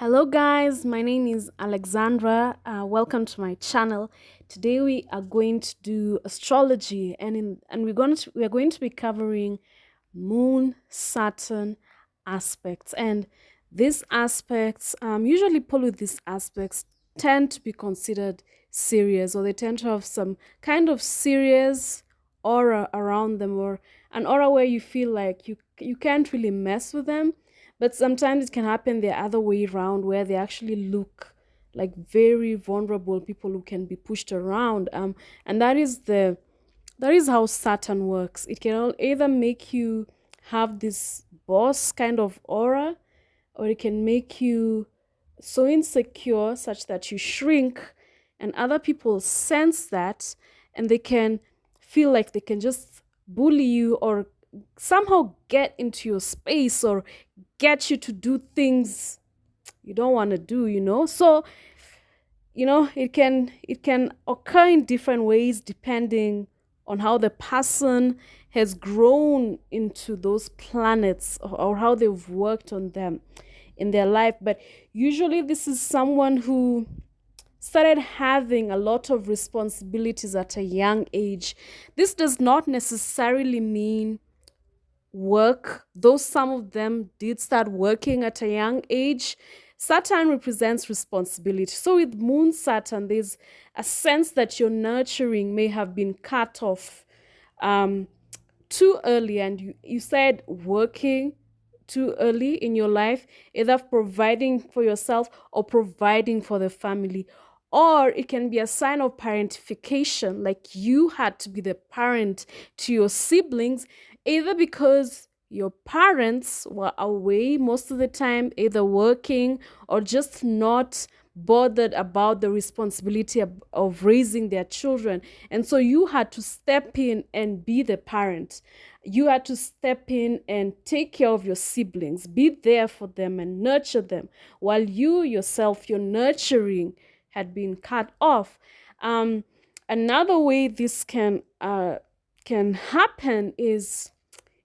Hello guys, my name is Alexandra. Welcome to my channel. Today we are going to do astrology and we're going to be covering moon Saturn aspects, and these aspects usually people with these aspects tend to be considered serious, or they tend to have some kind of serious aura around them, or an aura where you feel like you can't really mess with them. But sometimes it can happen the other way around, where they actually look like very vulnerable people who can be pushed around. And that is how Saturn works. It can either make you have this boss kind of aura, or it can make you so insecure such that you shrink, and other people sense that, and they can feel like they can just bully you or somehow get into your space or get you to do things you don't want to do. So it can occur in different ways depending on how the person has grown into those planets, or how they've worked on them in their life. But usually this is someone who started having a lot of responsibilities at a young age. This does not necessarily mean work, though some of them did start working at a young age. Saturn represents responsibility. So with Moon Saturn, there's a sense that your nurturing may have been cut off too early, and you said working too early in your life, either providing for yourself or providing for the family. Or it can be a sign of parentification, like you had to be the parent to your siblings, either because your parents were away most of the time, either working or just not bothered about the responsibility of raising their children. And so you had to step in and be the parent. You had to step in and take care of your siblings, be there for them and nurture them, while you yourself, your nurturing had been cut off. Another way this can happen is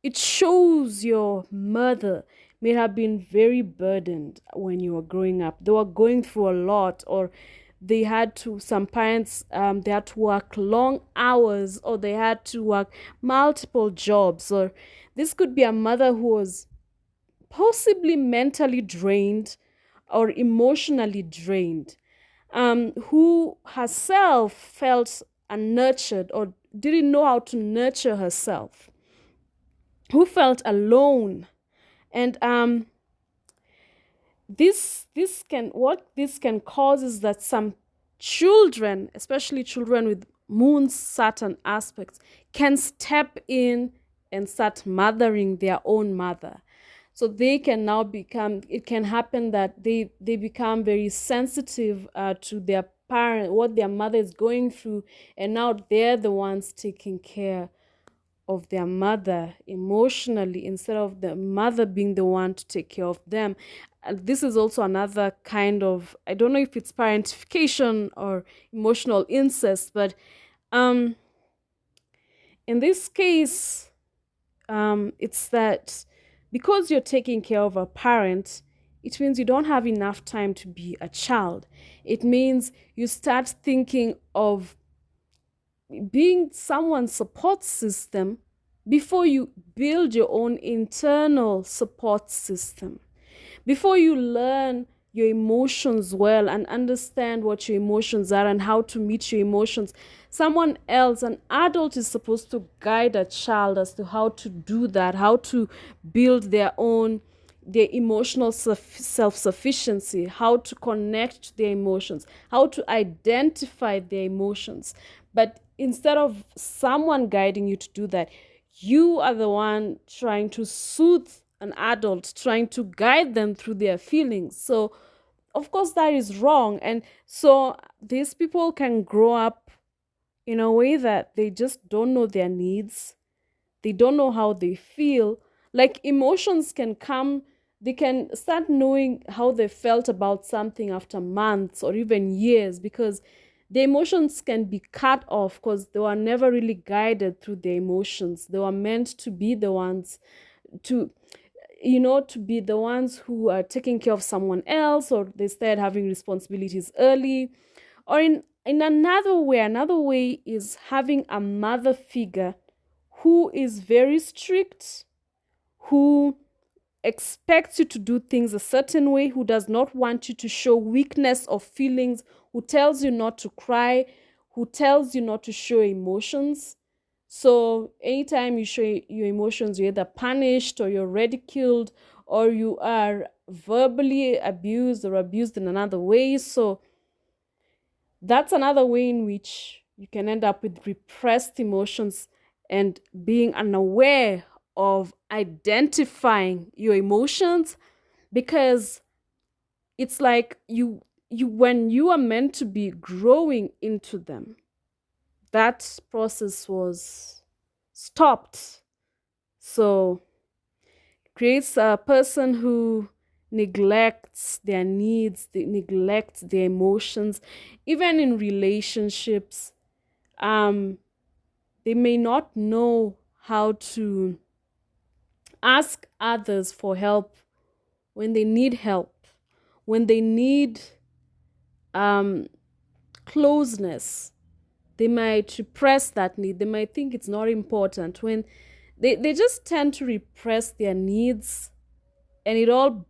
it shows your mother may have been very burdened when you were growing up. They were going through a lot, or some parents, they had to work long hours, or they had to work multiple jobs. Or this could be a mother who was possibly mentally drained or emotionally drained, who herself felt unnurtured or didn't know how to nurture herself, who felt alone. And this can cause is that some children, especially children with moon Saturn aspects, can step in and start mothering their own mother. So they can now become, it can happen that they become very sensitive to their parent, what their mother is going through, and now they're the ones taking care of their mother emotionally, instead of the mother being the one to take care of them. And this is also another kind of, I don't know if it's parentification or emotional incest, but in this case, it's that because you're taking care of a parent, it means you don't have enough time to be a child. It means you start thinking of being someone's support system before you build your own internal support system. Before you learn your emotions well and understand what your emotions are and how to meet your emotions, someone else, an adult, is supposed to guide a child as to how to do that, how to build their emotional self-sufficiency, how to connect to their emotions, how to identify their emotions. But instead of someone guiding you to do that, you are the one trying to soothe an adult, trying to guide them through their feelings. So of course that is wrong. And so these people can grow up in a way that they just don't know their needs. They don't know how they feel. Like, emotions can come, they can start knowing how they felt about something after months or even years, because the emotions can be cut off because they were never really guided through their emotions. They were meant to be the ones to to be the ones who are taking care of someone else, or they start having responsibilities early. Or in another way is having a mother figure who is very strict, who expects you to do things a certain way, who does not want you to show weakness of feelings, who tells you not to cry, who tells you not to show emotions. So anytime you show your emotions, you're either punished or you're ridiculed or you are verbally abused or abused in another way. So that's another way in which you can end up with repressed emotions and being unaware of identifying your emotions, because it's like you when you are meant to be growing into them, that process was stopped. So creates a person who neglects their needs, they neglect their emotions. Even in relationships, um they may not know how to ask others for help when they need help, when they need um closeness. They might repress that need, they might think it's not important. When they just tend to repress their needs, and it all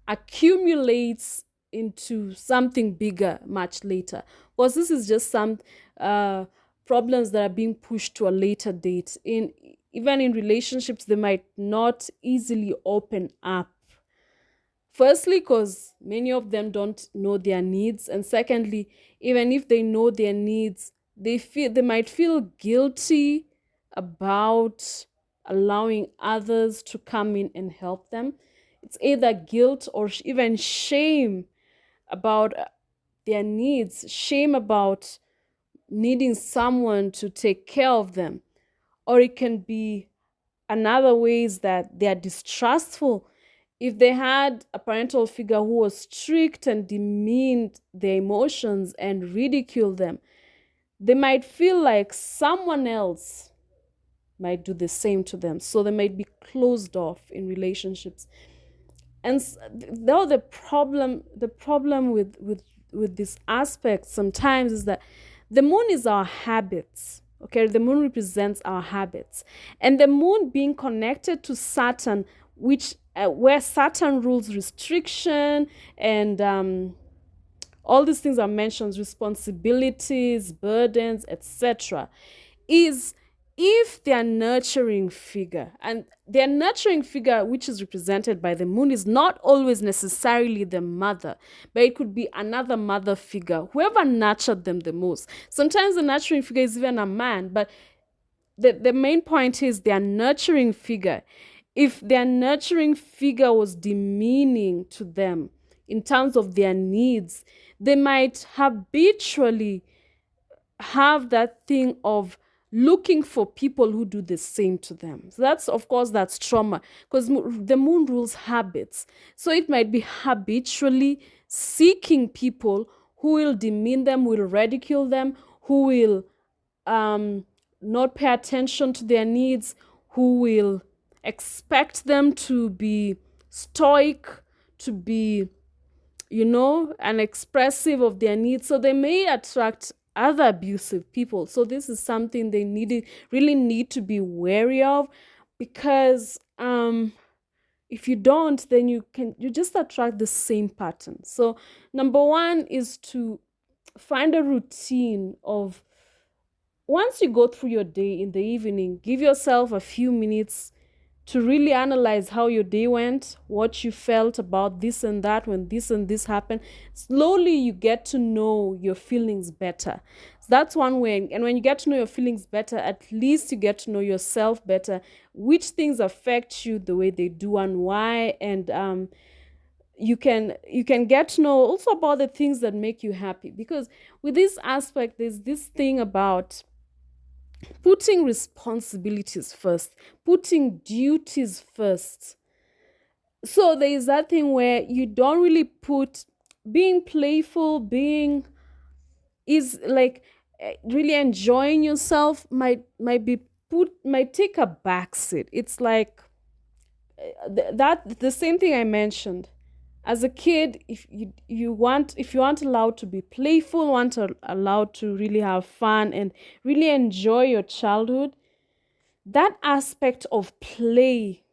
accumulates into something bigger much later. Because this is just some uh, problems that are being pushed to a later date. Even in relationships, they might not easily open up. Firstly, because many of them don't know their needs, and secondly, even if they know their needs, they might feel guilty about allowing others to come in and help them. It's either guilt or even shame about their needs, shame about needing someone to take care of them. Or it can be another way is that they are distrustful. If they had a parental figure who was strict and demeaned their emotions and ridiculed them, they might feel like someone else might do the same to them. So they might be closed off in relationships. And though the problem with this aspect sometimes is that the moon is our habits. Okay, the moon represents our habits, and the moon being connected to Saturn, which where Saturn rules restriction and all these things are mentioned, responsibilities, burdens, etc., is if their nurturing figure, and their nurturing figure, which is represented by the moon, is not always necessarily the mother, but it could be another mother figure, whoever nurtured them the most. Sometimes the nurturing figure is even a man, but the main point is their nurturing figure. If their nurturing figure was demeaning to them in terms of their needs, they might habitually have that thing of looking for people who do the same to them. So that's, of course, that's trauma, because the moon rules habits. So it might be habitually seeking people who will demean them, will ridicule them, who will not pay attention to their needs, who will expect them to be stoic, to be, and expressive of their needs. So they may attract other abusive people. So this is something they really need to be wary of, because if you don't, then you just attract the same pattern. So number one is to find a routine of, once you go through your day in the evening, give yourself a few minutes to really analyze how your day went, what you felt about this and that when this and this happened. Slowly, you get to know your feelings better. So that's one way. And when you get to know your feelings better, at least you get to know yourself better, which things affect you the way they do and why. And you can get to know also about the things that make you happy. Because with this aspect, there's this thing about putting responsibilities first, putting duties first. So there is that thing where you don't really put being playful, being is like really enjoying yourself might take a backseat. It's like that the same thing I mentioned. As a kid, if you aren't allowed to be playful, allowed to really have fun and really enjoy your childhood, that aspect of play,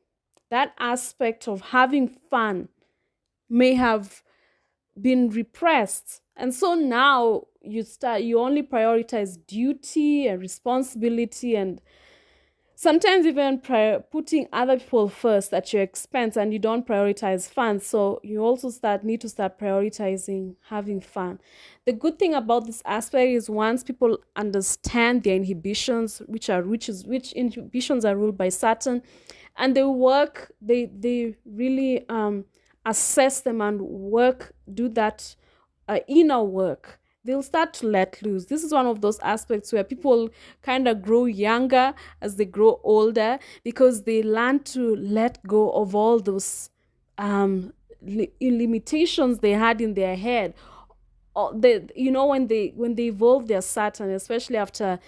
that aspect of having fun may have been repressed. And so now you only prioritize duty and responsibility, and sometimes even putting other people first at your expense, and you don't prioritize fun. So you also need to start prioritizing having fun. The good thing about this aspect is once people understand their inhibitions, which inhibitions are ruled by Saturn, and they really assess them and do that inner work, they'll start to let loose. This is one of those aspects where people kind of grow younger as they grow older, because they learn to let go of all those limitations they had in their head. When they evolve their Saturn, especially after,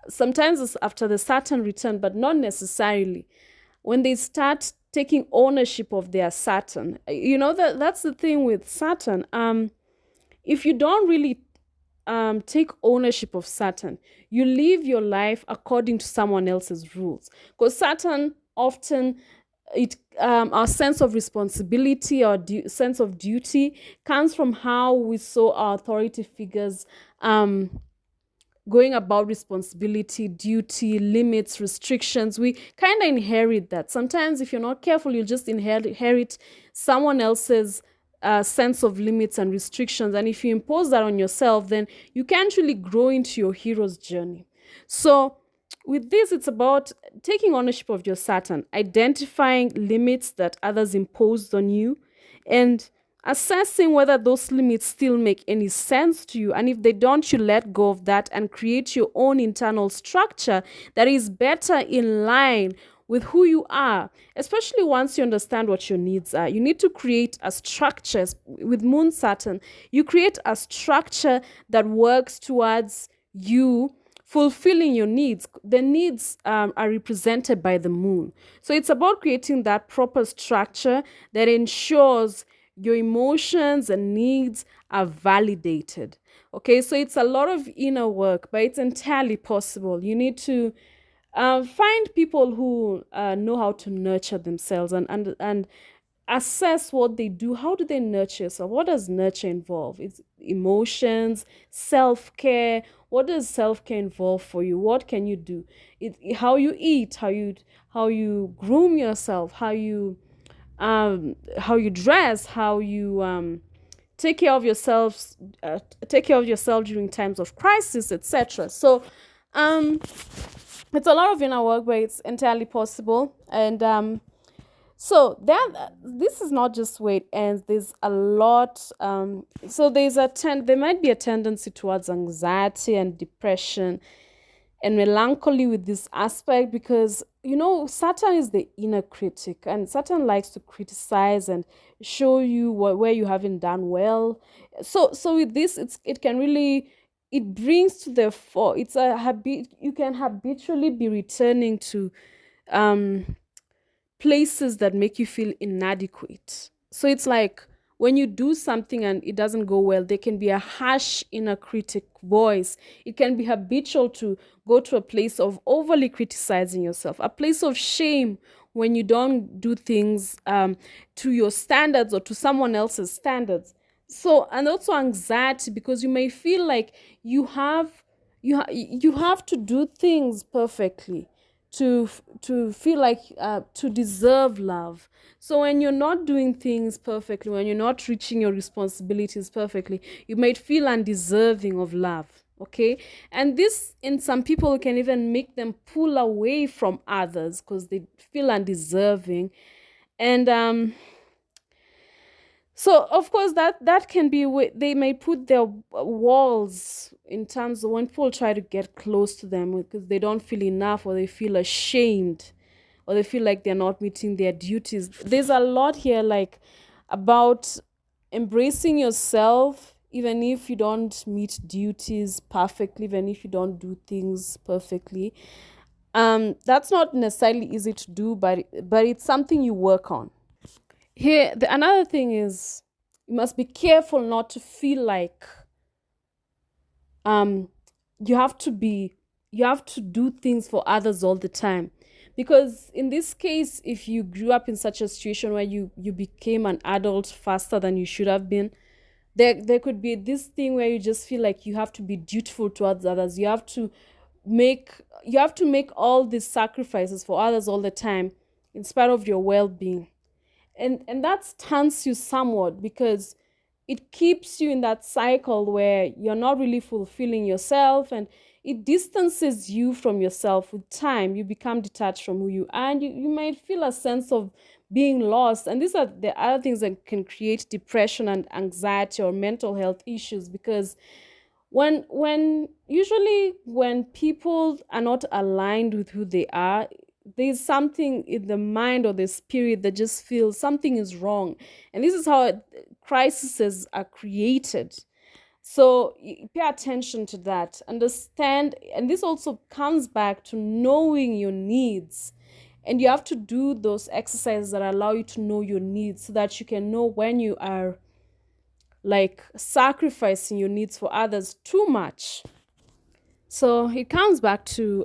sometimes it's after the Saturn return, but not necessarily, when they start taking ownership of their Saturn. That's the thing with Saturn. If you don't really take ownership of Saturn, you live your life according to someone else's rules. Because Saturn often, our sense of responsibility or sense of duty comes from how we saw our authority figures going about responsibility, duty, limits, restrictions. We kind of inherit that. Sometimes, if you're not careful, you'll just inherit someone else's sense of limits and restrictions. And if you impose that on yourself, then you can't really grow into your hero's journey. So with this, it's about taking ownership of your Saturn, identifying limits that others imposed on you, and assessing whether those limits still make any sense to you. And if they don't, you let go of that and create your own internal structure that is better in line with who you are, especially once you understand what your needs are. You need to create a structure. With Moon Saturn, you create a structure that works towards you fulfilling your needs. The needs are represented by the moon. So it's about creating that proper structure that ensures your emotions and needs are validated. Okay, so it's a lot of inner work, but it's entirely possible. You need to find people who know how to nurture themselves and assess what they do. How do they nurture? So what does nurture involve? It's emotions, self-care. What does self-care involve for you? What can you do? How you eat, how you groom yourself, how you dress, how you take care of yourself during times of crisis, etc. So it's a lot of inner work, but it's entirely possible. And so that this is not just where it ends. There's a lot. So there might be a tendency towards anxiety and depression and melancholy with this aspect, because Saturn is the inner critic, and Saturn likes to criticize and show you where you haven't done well. So with this, it brings to the fore. It's a habit. You can habitually be returning to places that make you feel inadequate. So it's like when you do something and it doesn't go well, there can be a harsh inner critic voice. It can be habitual to go to a place of overly criticizing yourself, a place of shame when you don't do things to your standards or to someone else's standards. So, and also anxiety, because you may feel like you have to do things perfectly to feel like to deserve love. So when you're not doing things perfectly, when you're not reaching your responsibilities perfectly, you might feel undeserving of love. Okay, and this in some people can even make them pull away from others because they feel undeserving. And so of course that can be they may put their walls in terms of when people try to get close to them because they don't feel enough, or they feel ashamed, or they feel like they're not meeting their duties. There's a lot here, like about embracing yourself even if you don't meet duties perfectly, even if you don't do things perfectly. That's not necessarily easy to do, but it's something you work on. Here, another thing is you must be careful not to feel like um you have to do things for others all the time, because in this case, if you grew up in such a situation where you became an adult faster than you should have been, there could be this thing where you just feel like you have to be dutiful towards others. Make you have to make all these sacrifices for others all the time in spite of your well-being, and that stunts you somewhat, because it keeps you in that cycle where you're not really fulfilling yourself, and it distances you from yourself. With time, you become detached from who you are, and you might feel a sense of being lost. And these are the other things that can create depression and anxiety or mental health issues, because when people are not aligned with who they are, there's something in the mind or the spirit that just feels something is wrong. And this is how crises are created. So pay attention to that, understand. And this also comes back to knowing your needs, and you have to do those exercises that allow you to know your needs, so that you can know when you are like sacrificing your needs for others too much. So it comes back to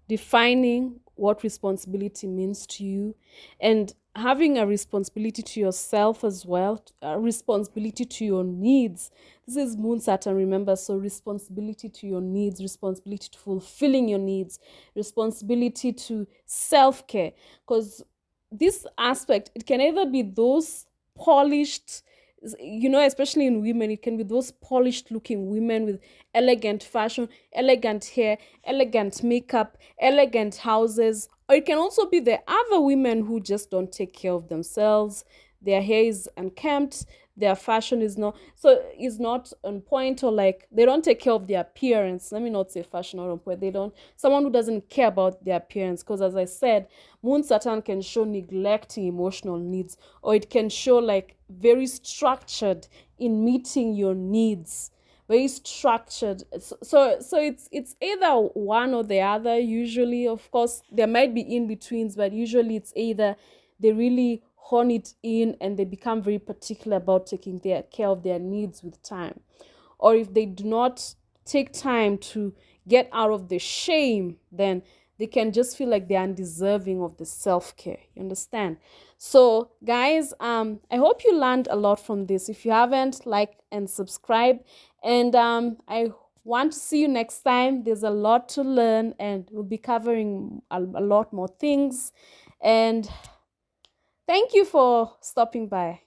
defining what responsibility means to you, and having a responsibility to yourself as well, a responsibility to your needs. This is Moon-Saturn, remember. So responsibility to your needs, responsibility to fulfilling your needs, responsibility to self-care. Because this aspect, it can either be those polished, especially in women, it can be those polished looking women with elegant fashion, elegant hair, elegant makeup, elegant houses. Or it can also be the other women who just don't take care of themselves. Their hair is unkempt, their fashion is not on point, or like they don't take care of their appearance. Let me not say fashion not on point. Someone who doesn't care about their appearance, because as I said, Moon-Saturn can show neglecting emotional needs, or it can show like very structured in meeting your needs, very structured. So it's either one or the other. Usually, of course, there might be in betweens, but usually it's either they really hone it in and they become very particular about taking care of their needs with time, or if they do not take time to get out of the shame, then they can just feel like they're undeserving of the self-care. You understand? So guys, I hope you learned a lot from this. If you haven't, like and subscribe, and I want to see you next time. There's a lot to learn, and we'll be covering a lot more things. And thank you for stopping by.